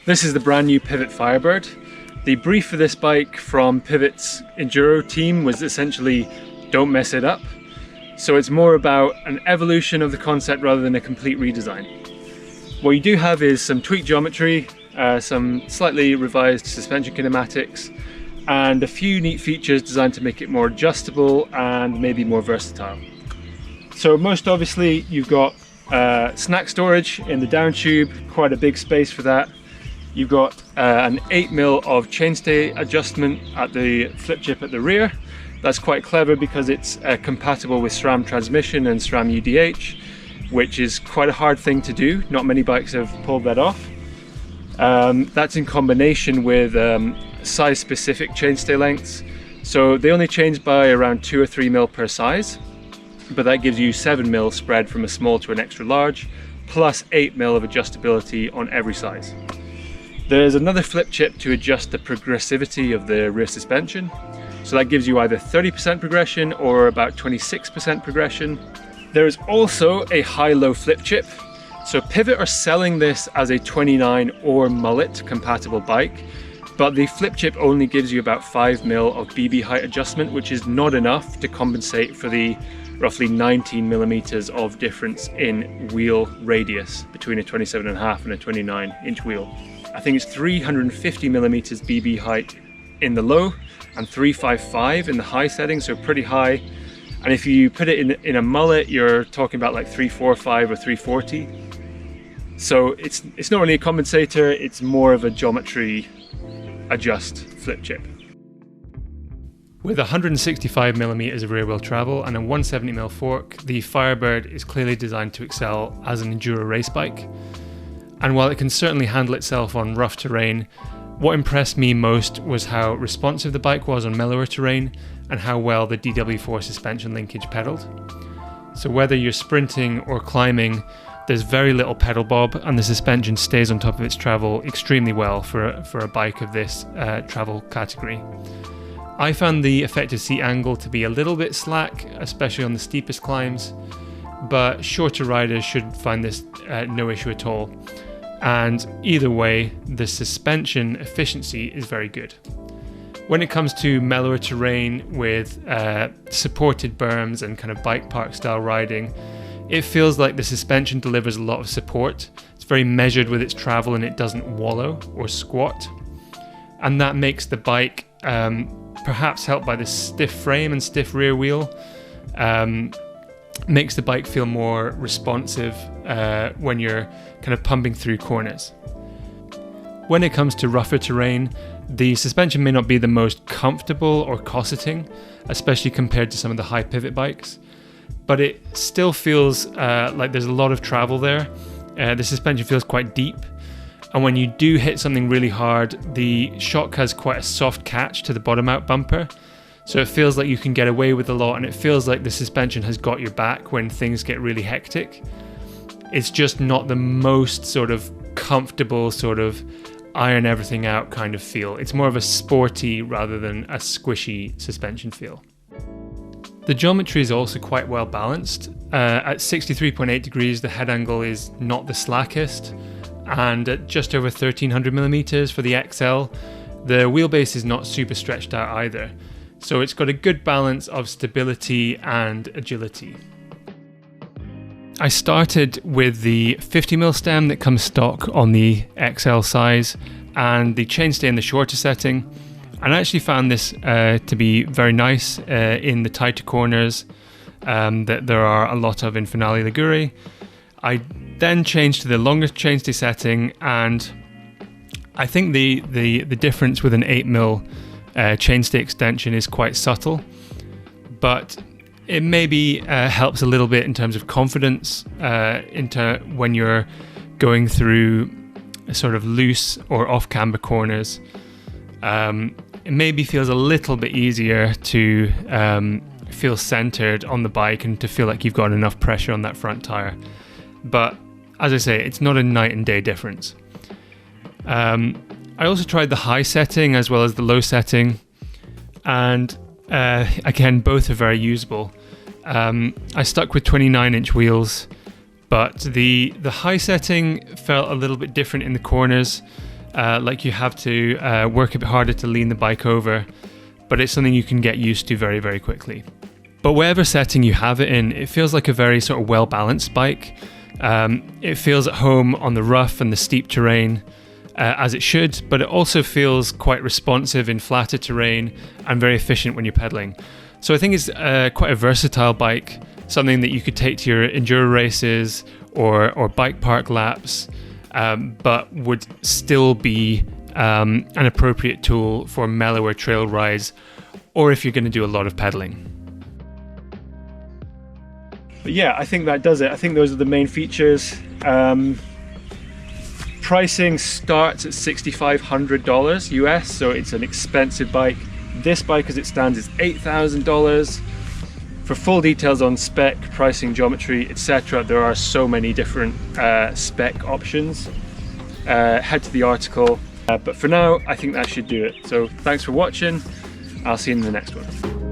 This is the brand new Pivot Firebird. The brief for this bike from Pivot's Enduro team was essentially don't mess it up. So it's more about an evolution of the concept rather than a complete redesign. What you do have is some tweaked geometry, some slightly revised suspension kinematics, and a few neat features designed to make it more adjustable and maybe more versatile. So most obviously you've got snack storage in the down tube, quite a big space for that. You've got an 8mm of chainstay adjustment at the flip chip at the rear. That's quite clever because it's compatible with SRAM transmission and SRAM UDH, which is quite a hard thing to do. Not many bikes have pulled that off. That's in combination with size specific chainstay lengths. So they only change by around 2 or 3mm per size, but that gives you 7mm spread from a small to an extra large, plus 8mm of adjustability on every size. There's another flip chip to adjust the progressivity of the rear suspension. So that gives you either 30% progression or about 26% progression. There is also a high-low flip chip. So Pivot are selling this as a 29 or mullet compatible bike, but the flip chip only gives you about 5mm of BB height adjustment, which is not enough to compensate for the roughly 19mm of difference in wheel radius between a 27.5 and a 29-inch wheel. I think it's 350mm BB height in the low and 355 in the high setting, so pretty high. And if you put it in a mullet, you're talking about like 345 or 340. So it's not really a compensator, it's more of a geometry adjust flip chip. With 165mm of rear wheel travel and a 170mm fork, the Firebird is clearly designed to excel as an enduro race bike. And while it can certainly handle itself on rough terrain, what impressed me most was how responsive the bike was on mellower terrain and how well the DW4 suspension linkage pedaled. So whether you're sprinting or climbing, there's very little pedal bob and the suspension stays on top of its travel extremely well for a bike of this travel category. I found the effective seat angle to be a little bit slack, especially on the steepest climbs, but shorter riders should find this no issue at all. And either way, the suspension efficiency is very good. When it comes to mellower terrain with supported berms and kind of bike park style riding, it feels like the suspension delivers a lot of support. It's very measured with its travel and it doesn't wallow or squat. And that makes the bike, perhaps helped by the stiff frame and stiff rear wheel, makes the bike feel more responsive when you're kind of pumping through corners. When it comes to rougher terrain, the suspension may not be the most comfortable or cosseting, especially compared to some of the high pivot bikes, but it still feels like there's a lot of travel there. The suspension feels quite deep, and when you do hit something really hard, the shock has quite a soft catch to the bottom out bumper. So it feels like you can get away with a lot and it feels like the suspension has got your back when things get really hectic. It's just not the most sort of comfortable sort of iron everything out kind of feel. It's more of a sporty rather than a squishy suspension feel. The geometry is also quite well balanced. At 63.8 degrees, the head angle is not the slackest, and at just over 1300mm for the XL, the wheelbase is not super stretched out either. So it's got a good balance of stability and agility. I started with the 50mm stem that comes stock on the XL size and the chainstay in the shorter setting, and I actually found this to be very nice in the tighter corners that there are a lot of in Finale Ligure. I then changed to the longer chainstay setting, and I think the difference with an 8mm chainstay extension is quite subtle, but it maybe helps a little bit in terms of confidence when you're going through sort of loose or off-camber corners. It maybe feels a little bit easier to feel centered on the bike and to feel like you've got enough pressure on that front tire. But as I say, it's not a night and day difference. I also tried the high setting as well as the low setting, and again, both are very usable. I stuck with 29-inch wheels, but the high setting felt a little bit different in the corners. like you have to work a bit harder to lean the bike over, but it's something you can get used to very, very quickly. But whatever setting you have it in, it feels like a very sort of well-balanced bike. It feels at home on the rough and the steep terrain, as it should, but it also feels quite responsive in flatter terrain and very efficient when you're pedaling. So I think it's quite a versatile bike, something that you could take to your enduro races or bike park laps, but would still be an appropriate tool for mellower trail rides, or if you're going to do a lot of pedaling. But yeah, I think that does it. I think those are the main features. Pricing starts at $6,500 US, so it's an expensive bike. This bike as it stands is $8,000. For full details on spec, pricing, geometry, etc., there are so many different spec options. Head to the article. But for now, I think that should do it. So thanks for watching. I'll see you in the next one.